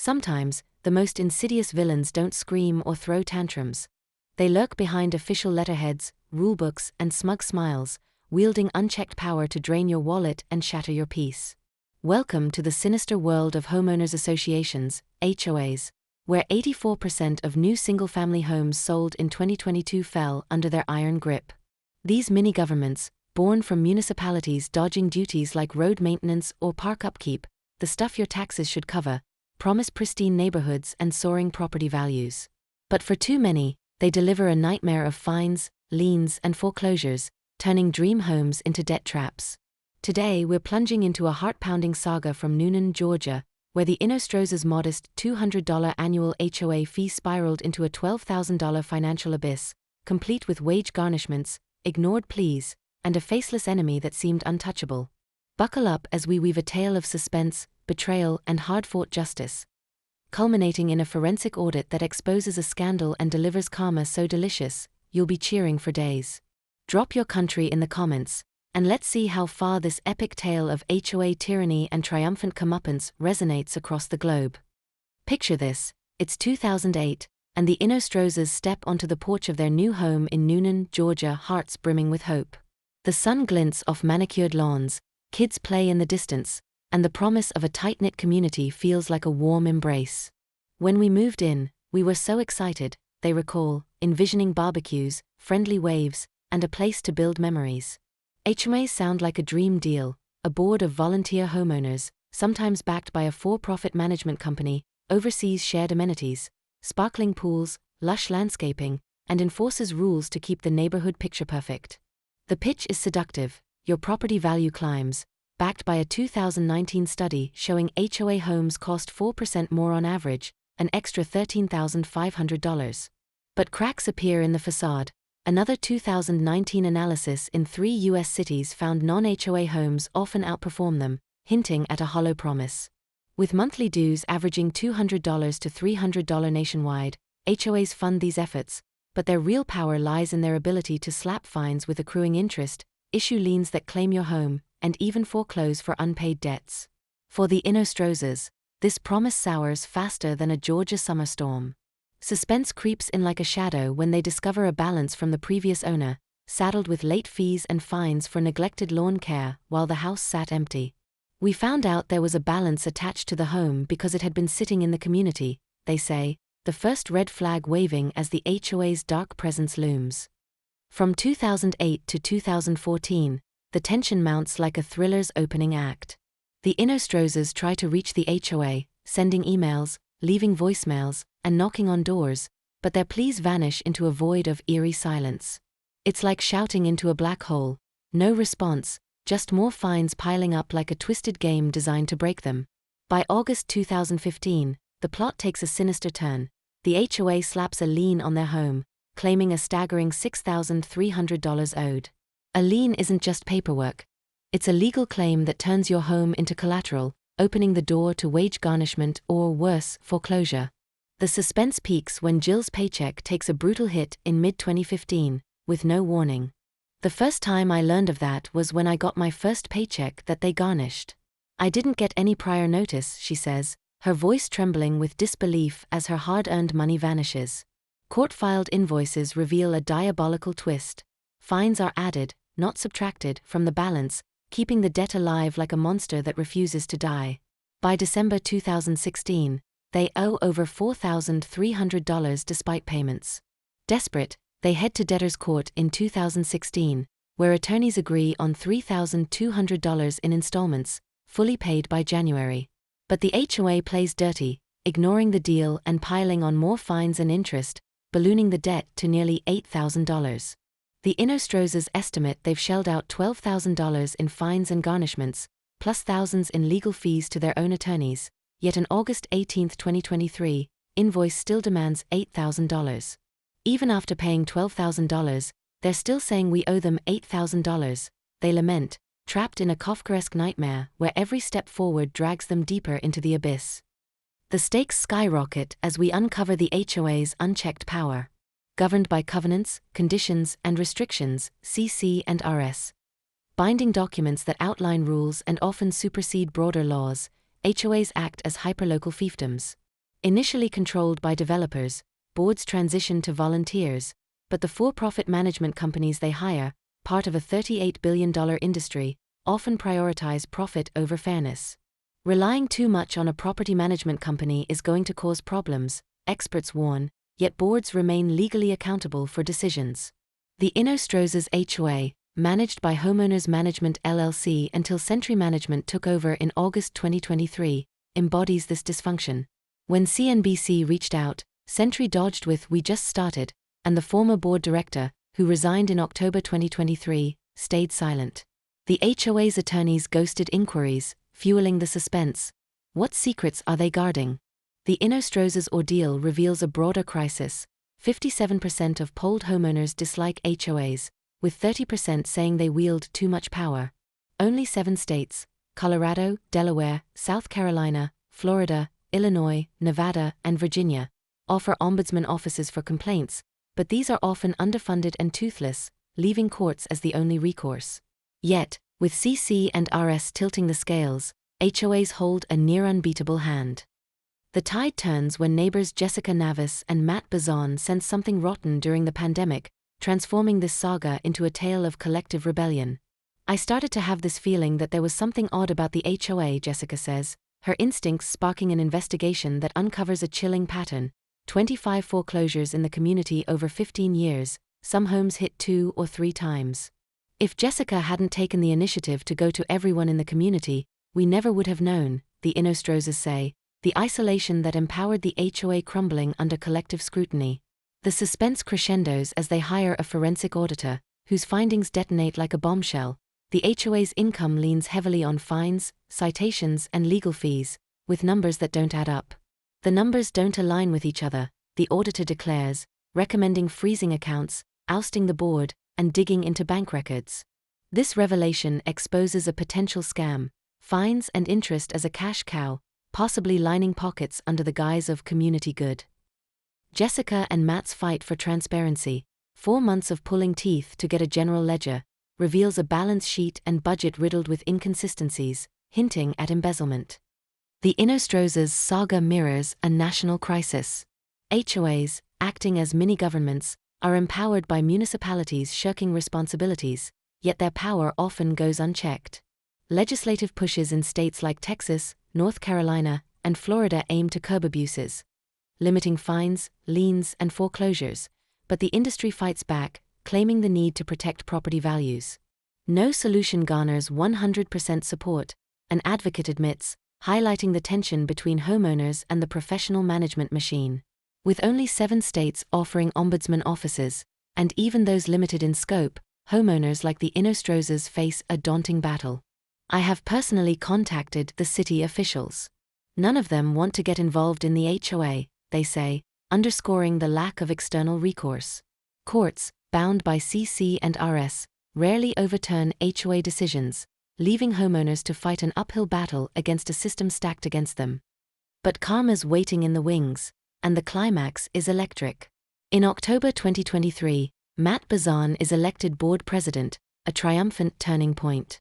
Sometimes, the most insidious villains don't scream or throw tantrums. They lurk behind official letterheads, rulebooks, and smug smiles, wielding unchecked power to drain your wallet and shatter your peace. Welcome to the sinister world of homeowners associations, HOAs, where 84% of new single-family homes sold in 2022 fell under their iron grip. These mini-governments, born from municipalities dodging duties like road maintenance or park upkeep, the stuff your taxes should cover, promise pristine neighborhoods and soaring property values. But for too many, they deliver a nightmare of fines, liens, and foreclosures, turning dream homes into debt traps. Today we're plunging into a heart-pounding saga from Newnan, Georgia, where the Inostrozas' modest $200 annual HOA fee spiraled into a $12,000 financial abyss, complete with wage garnishments, ignored pleas, and a faceless enemy that seemed untouchable. Buckle up as we weave a tale of suspense, betrayal, and hard-fought justice, culminating in a forensic audit that exposes a scandal and delivers karma so delicious, you'll be cheering for days. Drop your country in the comments, and let's see how far this epic tale of HOA tyranny and triumphant comeuppance resonates across the globe. Picture this, it's 2008, and the Inostrozas step onto the porch of their new home in Newnan, Georgia, hearts brimming with hope. The sun glints off manicured lawns, kids play in the distance, and the promise of a tight-knit community feels like a warm embrace. When we moved in, we were so excited, they recall, envisioning barbecues, friendly waves, and a place to build memories. HOAs sound like a dream deal, a board of volunteer homeowners, sometimes backed by a for-profit management company, oversees shared amenities, sparkling pools, lush landscaping, and enforces rules to keep the neighborhood picture perfect. The pitch is seductive, your property value climbs, backed by a 2019 study showing HOA homes cost 4% more on average, an extra $13,500. But cracks appear in the facade. Another 2019 analysis in 3 U.S. cities found non-HOA homes often outperform them, hinting at a hollow promise. With monthly dues averaging $200 to $300 nationwide, HOAs fund these efforts, but their real power lies in their ability to slap fines with accruing interest, issue liens that claim your home, and even foreclose for unpaid debts. For the Inostrozas, this promise sours faster than a Georgia summer storm. Suspense creeps in like a shadow when they discover a balance from the previous owner, saddled with late fees and fines for neglected lawn care while the house sat empty. We found out there was a balance attached to the home because it had been sitting in the community, they say, the first red flag waving as the HOA's dark presence looms. From 2008 to 2014, the tension mounts like a thriller's opening act. The Inostrozas try to reach the HOA, sending emails, leaving voicemails, and knocking on doors, but their pleas vanish into a void of eerie silence. It's like shouting into a black hole, no response, just more fines piling up like a twisted game designed to break them. By August 2015, the plot takes a sinister turn. The HOA slaps a lien on their home, claiming a staggering $6,300 owed. A lien isn't just paperwork. It's a legal claim that turns your home into collateral, opening the door to wage garnishment or, worse, foreclosure. The suspense peaks when Jill's paycheck takes a brutal hit in mid-2015, with no warning. The first time I learned of that was when I got my first paycheck that they garnished. I didn't get any prior notice, she says, her voice trembling with disbelief as her hard-earned money vanishes. Court-filed invoices reveal a diabolical twist. Fines are added, not subtracted, from the balance, keeping the debt alive like a monster that refuses to die. By December 2016, they owe over $4,300 despite payments. Desperate, they head to debtors' court in 2016, where attorneys agree on $3,200 in installments, fully paid by January. But the HOA plays dirty, ignoring the deal and piling on more fines and interest, ballooning the debt to nearly $8,000. The Inostrozas estimate they've shelled out $12,000 in fines and garnishments, plus thousands in legal fees to their own attorneys, yet an August 18, 2023, invoice still demands $8,000. Even after paying $12,000, they're still saying we owe them $8,000, they lament, trapped in a Kafkaesque nightmare where every step forward drags them deeper into the abyss. The stakes skyrocket as we uncover the HOA's unchecked power. Governed by covenants, conditions, and restrictions, CC and RS. Binding documents that outline rules and often supersede broader laws, HOAs act as hyperlocal fiefdoms. Initially controlled by developers, boards transition to volunteers, but the for-profit management companies they hire, part of a $38 billion industry, often prioritize profit over fairness. Relying too much on a property management company is going to cause problems, experts warn, yet boards remain legally accountable for decisions. The Inostrozas HOA, managed by Homeowners Management LLC until Century Management took over in August 2023, embodies this dysfunction. When CNBC reached out, Century dodged with "We just started," and the former board director, who resigned in October 2023, stayed silent. The HOA's attorneys ghosted inquiries, fueling the suspense. What secrets are they guarding? The Inostrozas ordeal reveals a broader crisis. 57% of polled homeowners dislike HOAs, with 30% saying they wield too much power. Only 7 states, Colorado, Delaware, South Carolina, Florida, Illinois, Nevada, and Virginia, offer ombudsman offices for complaints, but these are often underfunded and toothless, leaving courts as the only recourse. Yet, with CC and RS tilting the scales, HOAs hold a near unbeatable hand. The tide turns when neighbors Jessica Navis and Matt Bazan sense something rotten during the pandemic, transforming this saga into a tale of collective rebellion. "I started to have this feeling that there was something odd about the HOA," Jessica says, her instincts sparking an investigation that uncovers a chilling pattern. 25 foreclosures in the community over 15 years, some homes hit 2 or 3 times. "If Jessica hadn't taken the initiative to go to everyone in the community, we never would have known," the Inostrozas say, the isolation that empowered the HOA crumbling under collective scrutiny. The suspense crescendos as they hire a forensic auditor, whose findings detonate like a bombshell. The HOA's income leans heavily on fines, citations, and legal fees, with numbers that don't add up. The numbers don't align with each other, the auditor declares, recommending freezing accounts, ousting the board, and digging into bank records. This revelation exposes a potential scam, fines and interest as a cash cow, possibly lining pockets under the guise of community good. Jessica and Matt's fight for transparency, 4 months of pulling teeth to get a general ledger, reveals a balance sheet and budget riddled with inconsistencies, hinting at embezzlement. The Inostrozas saga mirrors a national crisis. HOAs, acting as mini-governments, are empowered by municipalities shirking responsibilities, yet their power often goes unchecked. Legislative pushes in states like Texas, North Carolina, and Florida aim to curb abuses, limiting fines, liens, and foreclosures, but the industry fights back, claiming the need to protect property values. No solution garners 100% support, an advocate admits, highlighting the tension between homeowners and the professional management machine. With only 7 states offering ombudsman offices, and even those limited in scope, homeowners like the Inostrozas face a daunting battle. "I have personally contacted the city officials. None of them want to get involved in the HOA," they say, underscoring the lack of external recourse. Courts, bound by CC and RS, rarely overturn HOA decisions, leaving homeowners to fight an uphill battle against a system stacked against them. But karma's waiting in the wings, and the climax is electric. In October 2023, Matt Bazan is elected board president, a triumphant turning point.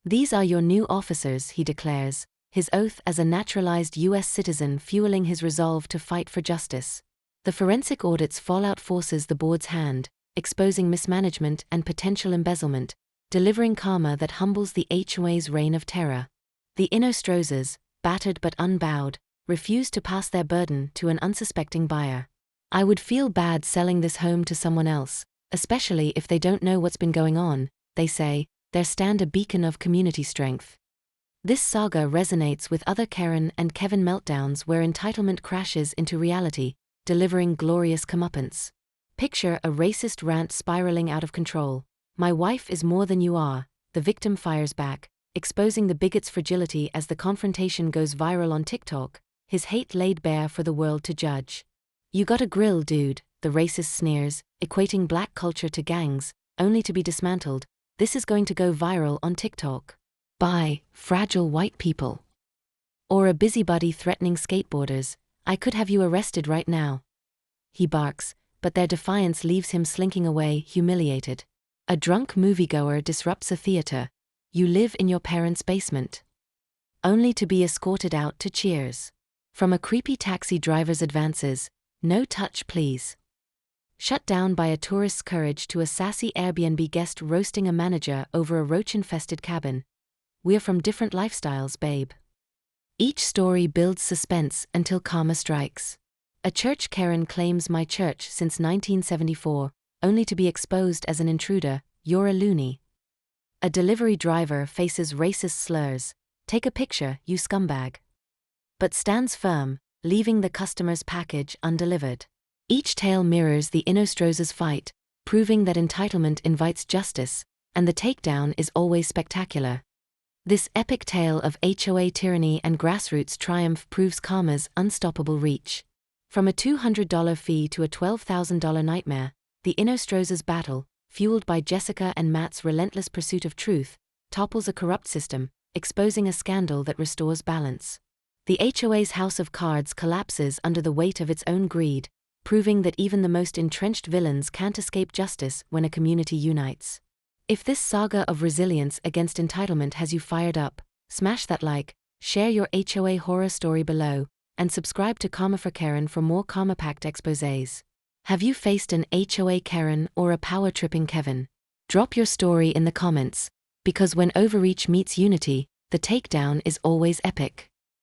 "These are your new officers," he declares, his oath as a naturalized U.S. citizen fueling his resolve to fight for justice. The forensic audit's fallout forces the board's hand, exposing mismanagement and potential embezzlement, delivering karma that humbles the HOA's reign of terror. The Inostrozas, battered but unbowed, refuse to pass their burden to an unsuspecting buyer. "I would feel bad selling this home to someone else, especially if they don't know what's been going on," they say, their stand a beacon of community strength. This saga resonates with other Karen and Kevin meltdowns where entitlement crashes into reality, delivering glorious comeuppance. Picture a racist rant spiraling out of control. "My wife is more than you are," the victim fires back, exposing the bigot's fragility as the confrontation goes viral on TikTok, his hate laid bare for the world to judge. "You got a grill, dude," the racist sneers, equating black culture to gangs, only to be dismantled. "This is going to go viral on TikTok. By fragile white people." Or a busybody threatening skateboarders, "I could have you arrested right now." He barks, but their defiance leaves him slinking away, humiliated. A drunk moviegoer disrupts a theater. "You live in your parents' basement." Only to be escorted out to cheers. From a creepy taxi driver's advances, "No touch please." Shut down by a tourist's courage to a sassy Airbnb guest roasting a manager over a roach-infested cabin. We're from different lifestyles, babe. Each story builds suspense until karma strikes. A church Karen claims my church since 1974, only to be exposed as an intruder. You're a loony. A delivery driver faces racist slurs. Take a picture, you scumbag. But stands firm, leaving the customer's package undelivered. Each tale mirrors the Inostrozas fight, proving that entitlement invites justice, and the takedown is always spectacular. This epic tale of HOA tyranny and grassroots triumph proves karma's unstoppable reach. From a $200 fee to a $12,000 nightmare, the Inostrozas battle, fueled by Jessica and Matt's relentless pursuit of truth, topples a corrupt system, exposing a scandal that restores balance. The HOA's house of cards collapses under the weight of its own greed, proving that even the most entrenched villains can't escape justice when a community unites. If this saga of resilience against entitlement has you fired up, smash that like, share your HOA horror story below, and subscribe to Karma for Karen for more karma-packed exposés. Have you faced an HOA Karen or a power-tripping Kevin? Drop your story in the comments, because when overreach meets unity, the takedown is always epic.